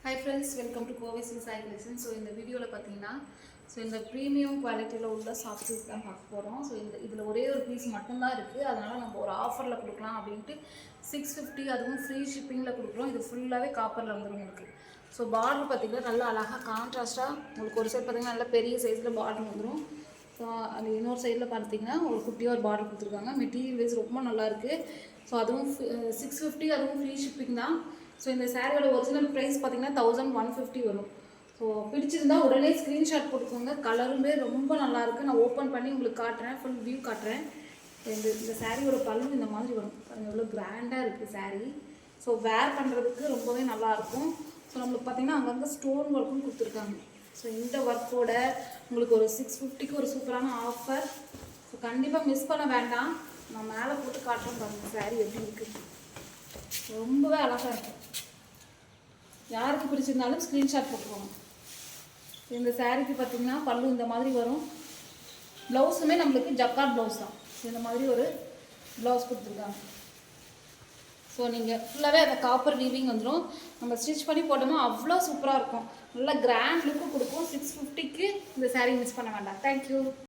Hi friends, welcome to Kovai Sai Collection. So இந்த வீடியோவில் பார்த்தீங்கன்னா இந்த ப்ரீமியம் குவாலிட்டியில் உள்ள சாஃப்ட் சில்க் தான் பார்க்க போகிறோம். ஸோ இதில் ஒரே ஒரு பீஸ் மட்டும்தான் இருக்குது. அதனால் நம்ம ஒரு ஆஃபரில் கொடுக்கலாம் அப்படின்ட்டு 650 அதுவும் ஃப்ரீ ஷிப்பிங்கில் கொடுக்குறோம். இது ஃபுல்லாகவே காப்பரில் வந்துடும் உங்களுக்கு. ஸோ பார்டர் பார்த்திங்கன்னா நல்லா அழகாக கான்ட்ராஸ்ட்டாக உங்களுக்கு ஒரு சைடு பார்த்திங்கன்னா நல்லா பெரிய சைஸில் பார்டர் வந்துடும். ஸோ அந்த இன்னொரு சைடில் பார்த்தீங்கன்னா ஒரு குட்டியாக ஒரு பார்டர் கொடுத்துருக்காங்க. மெட்டீரியல் வைஸ் ரொம்ப நல்லாயிருக்கு. ஸோ அதுவும் 650 அதுவும் ஃப்ரீ ஷிப்பிங் தான். ஸோ இந்த சாரியோட ஒரிஜினல் ப்ரைஸ் பார்த்தீங்கன்னா 1150 வரும். ஸோ பிடிச்சிருந்தா உடனே ஸ்க்ரீன்ஷாட் போட்டுக்கோங்க. கலருமே ரொம்ப நல்லாயிருக்கு. நான் ஓப்பன் பண்ணி உங்களுக்கு காட்டுறேன், ஃபுல் வியூ காட்டுறேன். இந்த சாரியோட பல்லு இந்த மாதிரி வரும். எவ்வளோ கிராண்டாக இருக்குது சாரீ. ஸோ வேர் பண்ணுறதுக்கு ரொம்பவே நல்லாயிருக்கும். ஸோ நம்மளுக்கு பார்த்திங்கன்னா அங்கங்கே ஸ்டோன் ஒர்க்கும் கொடுத்துருக்காங்க. ஸோ இந்த ஒர்க்கோட உங்களுக்கு ஒரு 650க்கு ஒரு சூப்பரான ஆஃபர். ஸோ கண்டிப்பாக மிஸ் பண்ண வேண்டாம். நான் மேலே போட்டு காட்டுறேன் பாருங்கள் சாரீ எப்படி இருக்குது. ரொம்பவே அழகாக இருக்கும். யாருக்கு பிடிச்சிருந்தாலும் ஸ்க்ரீன்ஷாட் போட்டுக்கோங்க. இந்த சாரீக்கு பார்த்திங்கன்னா பல்லு இந்த மாதிரி வரும். ப்ளவுஸுமே நம்மளுக்கு ஜக்கார்ட் ப்ளவுஸ் தான். இந்த மாதிரி ஒரு ப்ளவுஸ் கொடுத்துருக்காங்க. ஸோ நீங்கள் ஃபுல்லாகவே அந்த காப்பர் வீவிங் வந்துடும். நம்ம ஸ்டிச் பண்ணி போட்டோம்னா அவ்வளோ சூப்பராக இருக்கும். நல்லா கிராண்ட் லுக்கு கொடுக்கும். 650க்கு இந்த சாரீ மிஸ் பண்ண வேண்டாம். தேங்க்யூ.